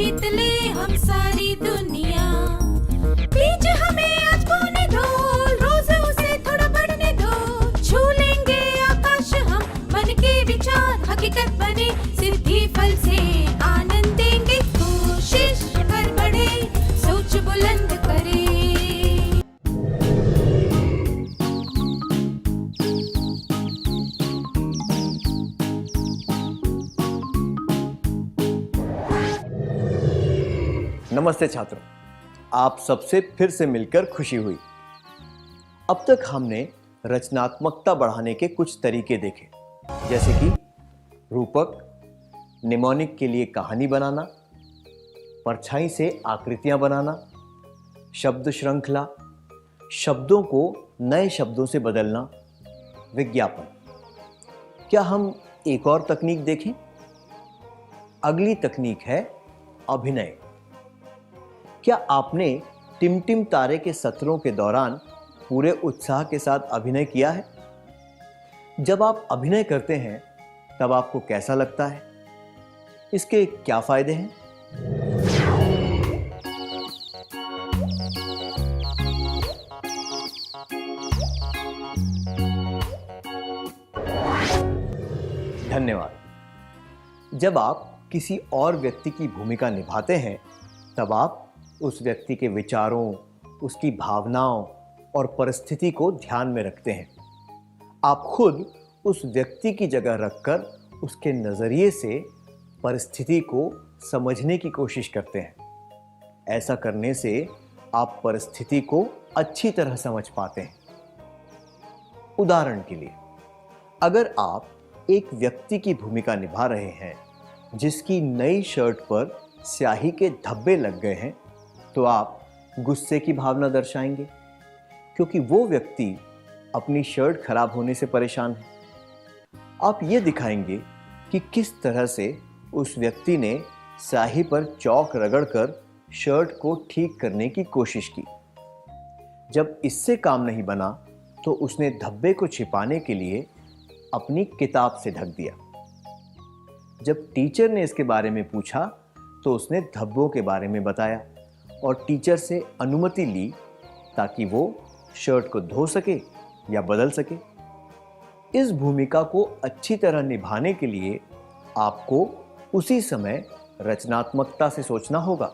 जीत ले हम सारी दुनिया। बीच हमें आज बोने दो, रोज उसे थोड़ा बढ़ने दो। छू लेंगे आकाश हम, मन के विचार हकीकत बने। सिद्धि फल से आनंद देंगे, कोशिश कर बढ़े, सोच बुलंद करे। नमस्ते छात्रों, आप सबसे फिर से मिलकर खुशी हुई। अब तक हमने रचनात्मकता बढ़ाने के कुछ तरीके देखे, जैसे कि रूपक, निमोनिक के लिए कहानी बनाना, परछाई से आकृतियां बनाना, शब्द श्रृंखला, शब्दों को नए शब्दों से बदलना, विज्ञापन। क्या हम एक और तकनीक देखें? अगली तकनीक है अभिनय। क्या आपने टिमटिम तारे के सत्रों के दौरान पूरे उत्साह के साथ अभिनय किया है? जब आप अभिनय करते हैं तब आपको कैसा लगता है? इसके क्या फायदे हैं? धन्यवाद। जब आप किसी और व्यक्ति की भूमिका निभाते हैं तब आप उस व्यक्ति के विचारों, उसकी भावनाओं और परिस्थिति को ध्यान में रखते हैं। आप खुद उस व्यक्ति की जगह रखकर उसके नज़रिए से परिस्थिति को समझने की कोशिश करते हैं। ऐसा करने से आप परिस्थिति को अच्छी तरह समझ पाते हैं। उदाहरण के लिए, अगर आप एक व्यक्ति की भूमिका निभा रहे हैं जिसकी नई शर्ट पर स्याही के धब्बे लग गए हैं, तो आप गुस्से की भावना दर्शाएंगे, क्योंकि वो व्यक्ति अपनी शर्ट खराब होने से परेशान है। आप ये दिखाएंगे कि किस तरह से उस व्यक्ति ने स्याही पर चौक रगड़कर शर्ट को ठीक करने की कोशिश की। जब इससे काम नहीं बना तो उसने धब्बे को छिपाने के लिए अपनी किताब से ढक दिया। जब टीचर ने इसके बारे में पूछा तो उसने धब्बों के बारे में बताया और टीचर से अनुमति ली ताकि वो शर्ट को धो सके या बदल सके। इस भूमिका को अच्छी तरह निभाने के लिए आपको उसी समय रचनात्मकता से सोचना होगा।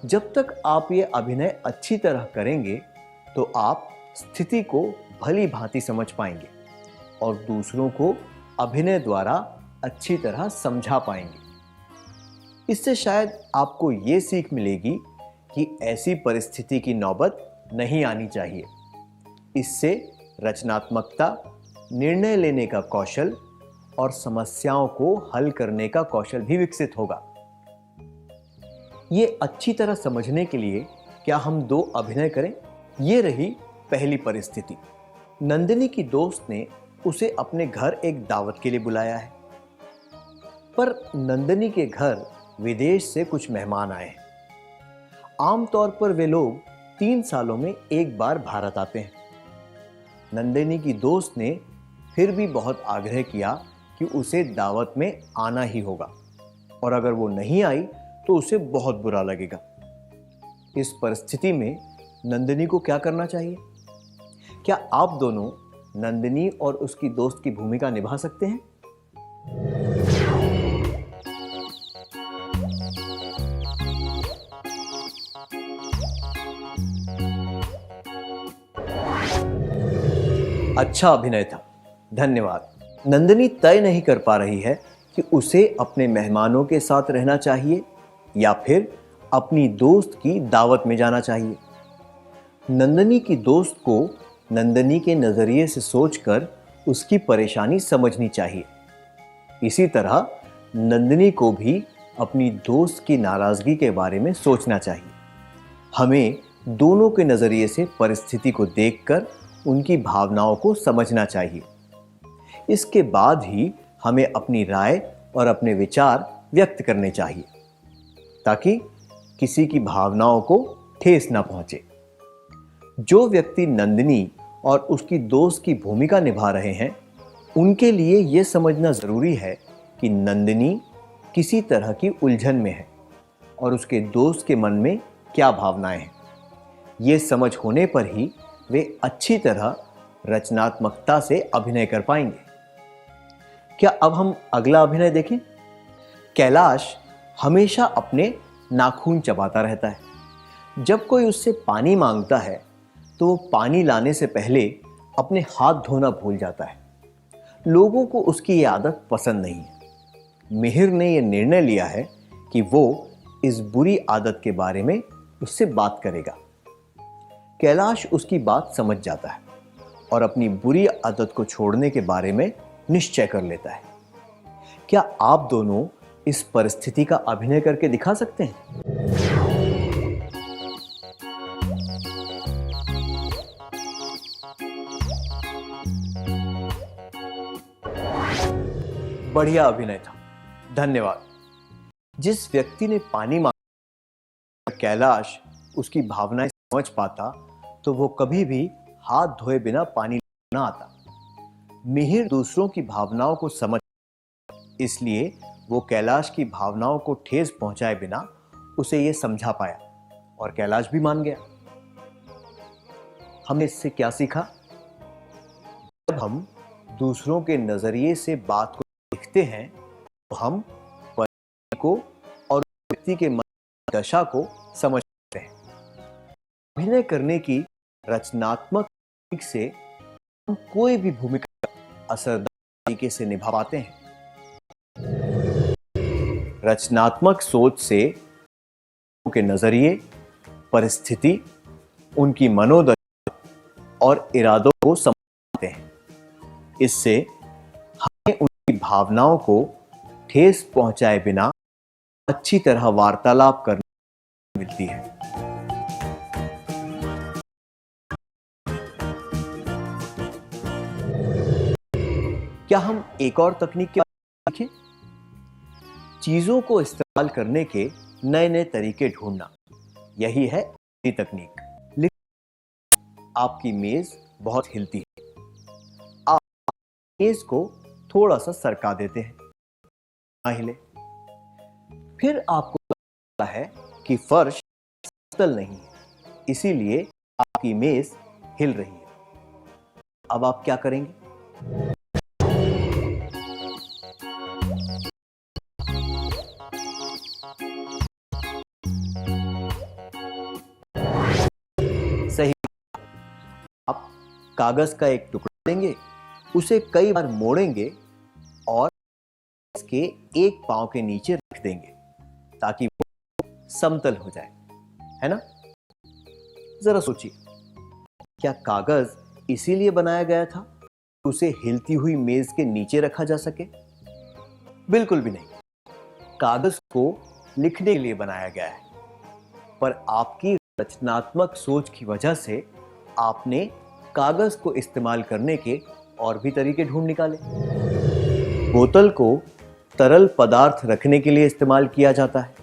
जब तक आप ये अभिनय अच्छी तरह करेंगे तो आप स्थिति को भली भांति समझ पाएंगे और दूसरों को अभिनय द्वारा अच्छी तरह समझा पाएंगे। इससे शायद आपको ये सीख मिलेगी कि ऐसी परिस्थिति की नौबत नहीं आनी चाहिए। इससे रचनात्मकता, निर्णय लेने का कौशल और समस्याओं को हल करने का कौशल भी विकसित होगा। ये अच्छी तरह समझने के लिए क्या हम दो अभिनय करें? ये रही पहली परिस्थिति। नंदिनी की दोस्त ने उसे अपने घर एक दावत के लिए बुलाया है, पर नंदिनी के घर विदेश से कुछ मेहमान आए हैं। आमतौर पर वे लोग 3 सालों में एक बार भारत आते हैं। नंदिनी की दोस्त ने फिर भी बहुत आग्रह किया कि उसे दावत में आना ही होगा और अगर वो नहीं आई तो उसे बहुत बुरा लगेगा। इस परिस्थिति में नंदिनी को क्या करना चाहिए? क्या आप दोनों नंदिनी और उसकी दोस्त की भूमिका निभा सकते हैं? अच्छा अभिनय था, धन्यवाद। नंदिनी तय नहीं कर पा रही है कि उसे अपने मेहमानों के साथ रहना चाहिए या फिर अपनी दोस्त की दावत में जाना चाहिए। नंदिनी की दोस्त को नंदिनी के नज़रिए से सोचकर उसकी परेशानी समझनी चाहिए। इसी तरह नंदिनी को भी अपनी दोस्त की नाराज़गी के बारे में सोचना चाहिए। हमें दोनों के नज़रिए से परिस्थिति को देखकर उनकी भावनाओं को समझना चाहिए। इसके बाद ही हमें अपनी राय और अपने विचार व्यक्त करने चाहिए ताकि किसी की भावनाओं को ठेस ना पहुंचे। जो व्यक्ति नंदिनी और उसकी दोस्त की भूमिका निभा रहे हैं, उनके लिए यह समझना ज़रूरी है कि नंदिनी किसी तरह की उलझन में है और उसके दोस्त के मन में क्या भावनाएं हैं। ये समझ होने पर ही वे अच्छी तरह रचनात्मकता से अभिनय कर पाएंगे। क्या अब हम अगला अभिनय देखें? कैलाश हमेशा अपने नाखून चबाता रहता है। जब कोई उससे पानी मांगता है तो वो पानी लाने से पहले अपने हाथ धोना भूल जाता है। लोगों को उसकी ये आदत पसंद नहीं है। मिहिर ने यह निर्णय लिया है कि वो इस बुरी आदत के बारे में उससे बात करेगा। कैलाश उसकी बात समझ जाता है और अपनी बुरी आदत को छोड़ने के बारे में निश्चय कर लेता है। क्या आप दोनों इस परिस्थिति का अभिनय करके दिखा सकते हैं? बढ़िया अभिनय था, धन्यवाद। जिस व्यक्ति ने पानी मांगा, कैलाश उसकी भावनाएं समझ पाता तो वो कभी भी हाथ धोए बिना पानी ना आता। मिहिर दूसरों की भावनाओं को समझ, इसलिए वो कैलाश की भावनाओं को ठेस पहुंचाए बिना उसे ये समझा पाया और कैलाश भी मान गया। हमने इससे क्या सीखा? जब हम दूसरों के नजरिए से बात को देखते हैं तो हम परिस्थिति को और व्यक्ति के मन की दशा को समझते हैं। अभिनय करने की रचनात्मक तकनीक से हम कोई भी भूमिका असरदार तरीके से निभा पाते हैं। रचनात्मक सोच से लोगों के नजरिए, परिस्थिति, उनकी मनोदशा और इरादों को समझते हैं। इससे हमें उनकी भावनाओं को ठेस पहुंचाए बिना अच्छी तरह वार्तालाप करने मिलती है। क्या हम एक और तकनीक के बारे में सीखें? चीजों को इस्तेमाल करने के नए नए तरीके ढूंढना, यही है तकनीक। आपकी मेज बहुत हिलती है। आप मेज को थोड़ा सा सरका देते हैं, ना हिले। फिर आपको लगता है कि फर्श समतल नहीं है, इसीलिए आपकी मेज हिल रही है। अब आप क्या करेंगे? सही। आप कागज का एक टुकड़ा लेंगे, उसे कई बार मोड़ेंगे और इसके एक पांव के नीचे रख देंगे ताकि वो समतल हो जाए, है ना? जरा सोचिए, क्या कागज इसीलिए बनाया गया था कि उसे हिलती हुई मेज के नीचे रखा जा सके? बिल्कुल भी नहीं। कागज को लिखने के लिए बनाया गया है, पर आपकी रचनात्मक सोच की वजह से आपने कागज को इस्तेमाल करने के और भी तरीके ढूंढ निकाले। बोतल को तरल पदार्थ रखने के लिए इस्तेमाल किया जाता है,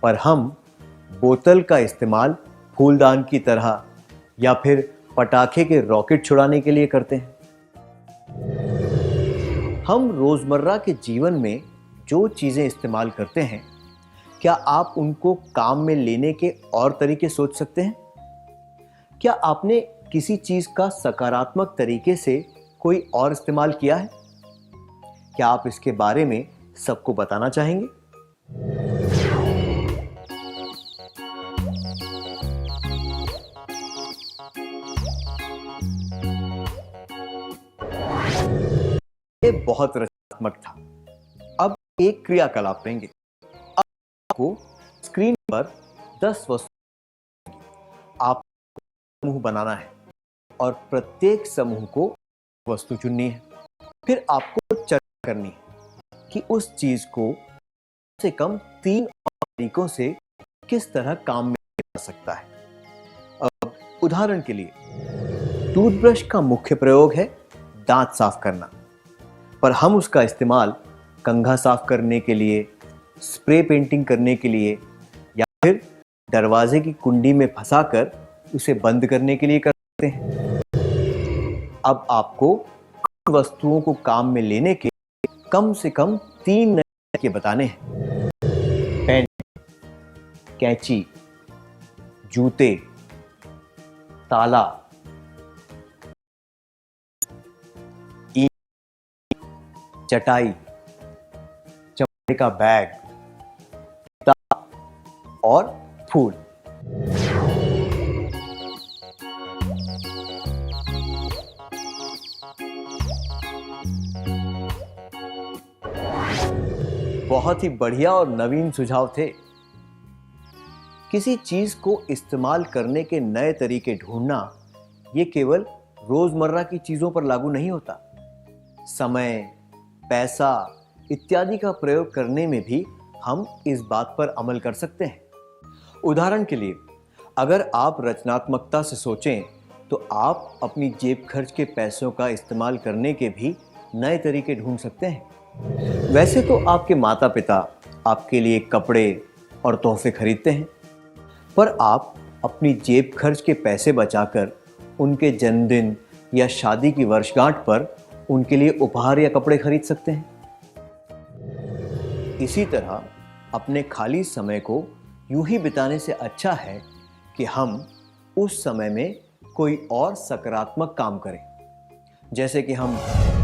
पर हम बोतल का इस्तेमाल फूलदान की तरह या फिर पटाखे के रॉकेट छुड़ाने के लिए करते हैं। हम रोजमर्रा के जीवन में जो चीजें इस्तेमाल करते हैं, क्या आप उनको काम में लेने के और तरीके सोच सकते हैं? क्या आपने किसी चीज का सकारात्मक तरीके से कोई और इस्तेमाल किया है? क्या आप इसके बारे में सबको बताना चाहेंगे? ये बहुत रचनात्मक था। अब एक क्रियाकलाप लेंगे। आपको स्क्रीन पर 10 वस्तु, आप समूह बनाना है और प्रत्येक समूह को वस्तु चुननी है। फिर आपको चर्चा करनी है कि उस चीज को कम से कम 3 तरीकों से किस तरह काम में ला सकता है। अब उदाहरण के लिए, टूथब्रश का मुख्य प्रयोग है दांत साफ करना, पर हम उसका इस्तेमाल कंघा साफ करने के लिए, स्प्रे पेंटिंग करने के लिए या फिर दरवाजे की कुंडी में फंसाकर उसे बंद करने के लिए करते हैं। अब आपको वस्तुओं को काम में लेने के कम से कम 3 नए तरीके बताने हैं। पेन, कैंची, जूते, ताला, चटाई, चमड़े का बैग, किताब और फूल। बहुत ही बढ़िया और नवीन सुझाव थे। किसी चीज को इस्तेमाल करने के नए तरीके ढूंढना ये केवल रोजमर्रा की चीजों पर लागू नहीं होता। समय, पैसा इत्यादि का प्रयोग करने में भी हम इस बात पर अमल कर सकते हैं। उदाहरण के लिए, अगर आप रचनात्मकता से सोचें तो आप अपनी जेब खर्च के पैसों का इस्तेमाल करने के भी नए तरीके ढूंढ सकते हैं। वैसे तो आपके माता पिता आपके लिए कपड़े और तोहफे खरीदते हैं, पर आप अपनी जेब खर्च के पैसे बचाकर उनके जन्मदिन या शादी की वर्षगांठ पर उनके लिए उपहार या कपड़े खरीद सकते हैं। इसी तरह अपने खाली समय को यूं ही बिताने से अच्छा है कि हम उस समय में कोई और सकारात्मक काम करें। जैसे कि हम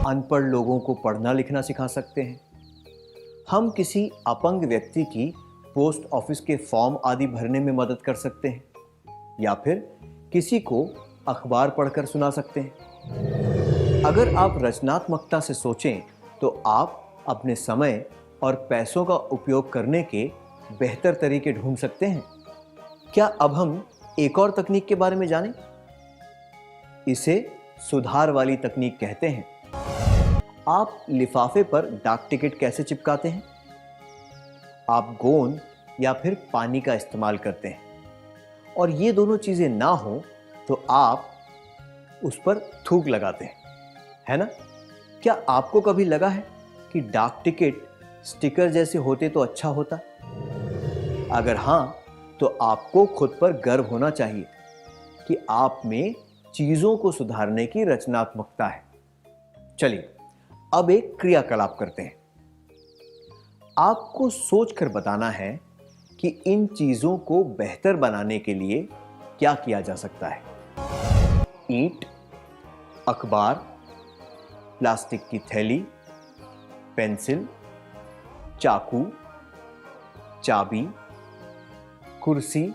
अनपढ़ लोगों को पढ़ना लिखना सिखा सकते हैं, हम किसी अपंग व्यक्ति की पोस्ट ऑफिस के फॉर्म आदि भरने में मदद कर सकते हैं, या फिर किसी को अखबार पढ़कर सुना सकते हैं। अगर आप रचनात्मकता से सोचें तो आप अपने समय और पैसों का उपयोग करने के बेहतर तरीके ढूंढ सकते हैं। क्या अब हम एक और तकनीक के बारे में जानें? इसे सुधार वाली तकनीक कहते हैं। आप लिफाफे पर डाक टिकट कैसे चिपकाते हैं? आप गोंद या फिर पानी का इस्तेमाल करते हैं, और ये दोनों चीजें ना हो तो आप उस पर थूक लगाते हैं, है ना? क्या आपको कभी लगा है कि डाक टिकट स्टिकर जैसे होते तो अच्छा होता? अगर हां, तो आपको खुद पर गर्व होना चाहिए कि आप में चीजों को सुधारने की रचनात्मकता है। चलिए अब एक क्रियाकलाप करते हैं। आपको सोचकर बताना है कि इन चीजों को बेहतर बनाने के लिए क्या किया जा सकता है। ईंट, अखबार, प्लास्टिक की थैली, पेंसिल, चाकू, चाबी, कुर्सी,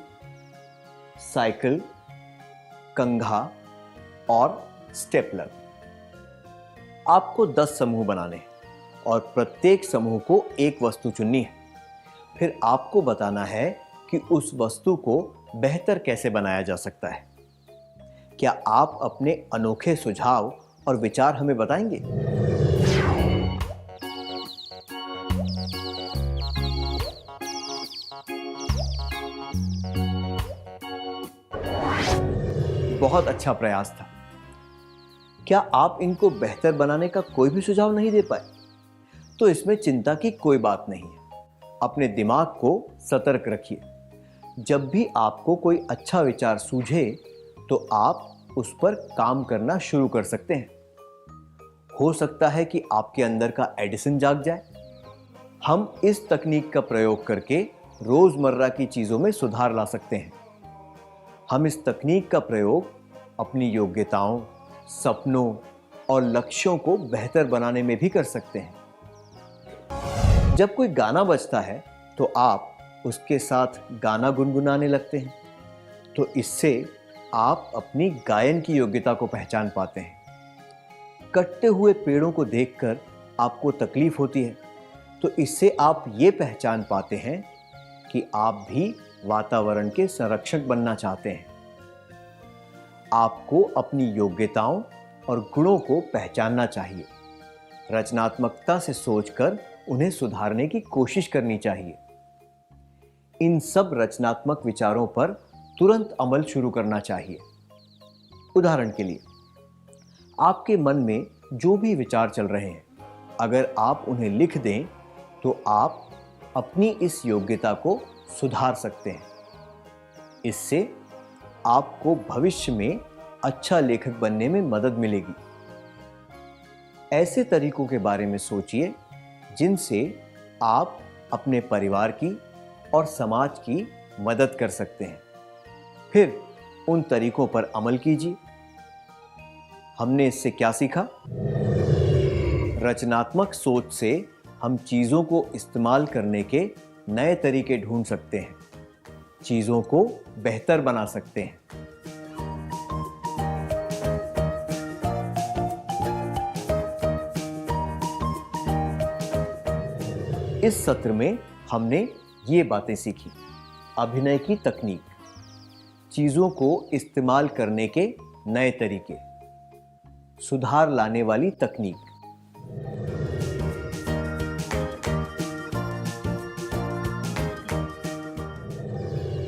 साइकिल, कंघा और स्टेपलर। आपको 10 समूह बनाने हैं और प्रत्येक समूह को एक वस्तु चुननी है। फिर आपको बताना है कि उस वस्तु को बेहतर कैसे बनाया जा सकता है। क्या आप अपने अनोखे सुझाव और विचार हमें बताएंगे? बहुत अच्छा प्रयास था। क्या आप इनको बेहतर बनाने का कोई भी सुझाव नहीं दे पाए? तो इसमें चिंता की कोई बात नहीं है। अपने दिमाग को सतर्क रखिए। जब भी आपको कोई अच्छा विचार सूझे तो आप उस पर काम करना शुरू कर सकते हैं। हो सकता है कि आपके अंदर का एडिसन जाग जाए। हम इस तकनीक का प्रयोग करके रोजमर्रा की चीजों में सुधार ला सकते हैं। हम इस तकनीक का प्रयोग अपनी योग्यताओं, सपनों और लक्ष्यों को बेहतर बनाने में भी कर सकते हैं। जब कोई गाना बजता है तो आप उसके साथ गाना गुनगुनाने लगते हैं, तो इससे आप अपनी गायन की योग्यता को पहचान पाते हैं। कटते हुए पेड़ों को देखकर आपको तकलीफ होती है, तो इससे आप ये पहचान पाते हैं कि आप भी वातावरण के संरक्षक बनना चाहते हैं। आपको अपनी योग्यताओं और गुणों को पहचानना चाहिए। रचनात्मकता से सोचकर उन्हें सुधारने की कोशिश करनी चाहिए। इन सब रचनात्मक विचारों पर तुरंत अमल शुरू करना चाहिए। उदाहरण के लिए, आपके मन में जो भी विचार चल रहे हैं, अगर आप उन्हें लिख दें तो आप अपनी इस योग्यता को सुधार सकते हैं। इससे आपको भविष्य में अच्छा लेखक बनने में मदद मिलेगी। ऐसे तरीकों के बारे में सोचिए जिनसे आप अपने परिवार की और समाज की मदद कर सकते हैं। फिर उन तरीकों पर अमल कीजिए। हमने इससे क्या सीखा? रचनात्मक सोच से हम चीज़ों को इस्तेमाल करने के नए तरीके ढूंढ सकते हैं, चीज़ों को बेहतर बना सकते हैं। इस सत्र में हमने ये बातें सीखी। अभिनय की तकनीक, चीज़ों को इस्तेमाल करने के नए तरीके, सुधार लाने वाली तकनीक।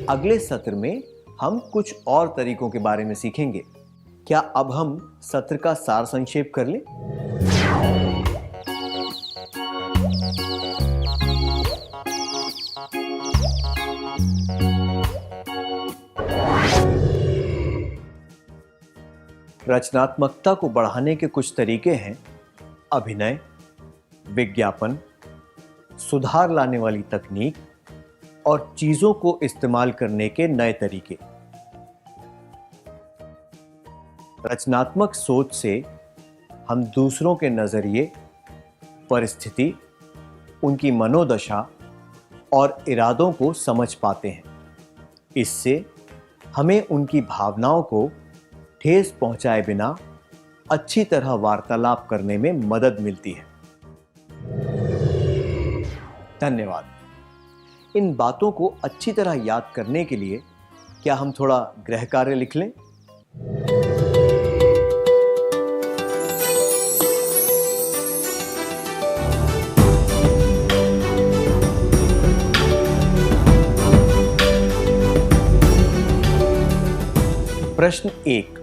अगले सत्र में हम कुछ और तरीकों के बारे में सीखेंगे। क्या अब हम सत्र का सार संक्षेप कर लें? रचनात्मकता को बढ़ाने के कुछ तरीके हैं: अभिनय, विज्ञापन, सुधार लाने वाली तकनीक और चीजों को इस्तेमाल करने के नए तरीके। रचनात्मक सोच से हम दूसरों के नजरिए, परिस्थिति, उनकी मनोदशा और इरादों को समझ पाते हैं। इससे हमें उनकी भावनाओं को ठेस पहुंचाए बिना अच्छी तरह वार्तालाप करने में मदद मिलती है। धन्यवाद। इन बातों को अच्छी तरह याद करने के लिए क्या हम थोड़ा गृह कार्य लिख लें? प्रश्न 1।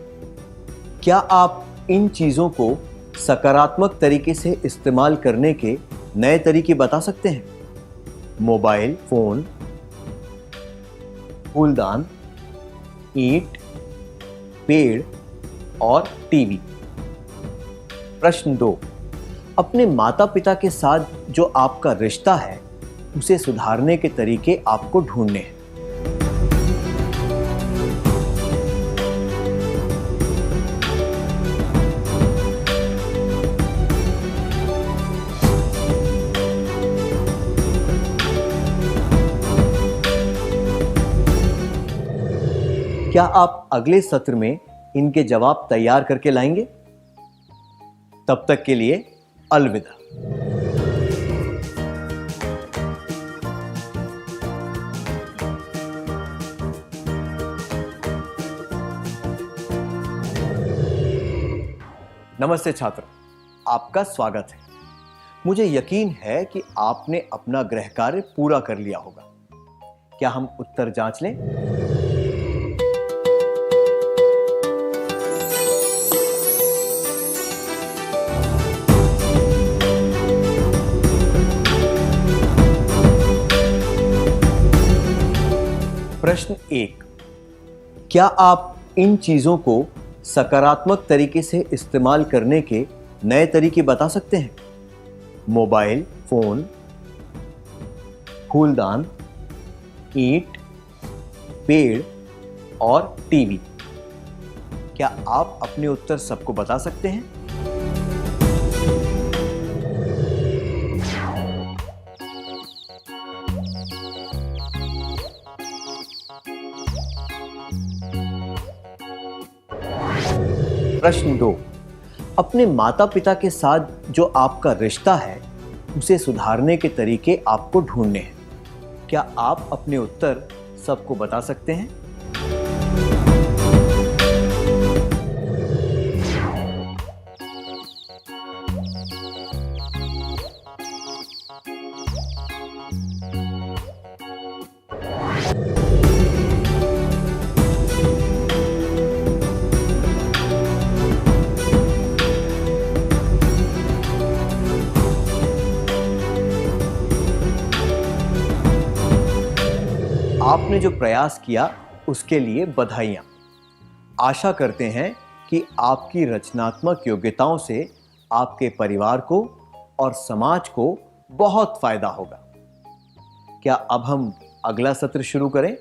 क्या आप इन चीजों को सकारात्मक तरीके से इस्तेमाल करने के नए तरीके बता सकते हैं? मोबाइल फोन, फूलदान, ईंट, पेड़ और टीवी। प्रश्न 2। अपने माता पिता के साथ जो आपका रिश्ता है उसे सुधारने के तरीके आपको ढूंढने हैं। क्या आप अगले सत्र में इनके जवाब तैयार करके लाएंगे? तब तक के लिए अलविदा। नमस्ते छात्र, आपका स्वागत है। मुझे यकीन है कि आपने अपना गृह कार्य पूरा कर लिया होगा। क्या हम उत्तर जांच लें? प्रश्न 1। क्या आप इन चीजों को सकारात्मक तरीके से इस्तेमाल करने के नए तरीके बता सकते हैं? मोबाइल फोन, फूलदान, ईंट, पेड़ और टीवी। क्या आप अपने उत्तर सबको बता सकते हैं? प्रश्न 2। अपने माता पिता के साथ जो आपका रिश्ता है उसे सुधारने के तरीके आपको ढूंढने हैं। क्या आप अपने उत्तर सबको बता सकते हैं? आपने जो प्रयास किया उसके लिए बधाइयाँ। आशा करते हैं कि आपकी रचनात्मक योग्यताओं से आपके परिवार को और समाज को बहुत फायदा होगा। क्या अब हम अगला सत्र शुरू करें?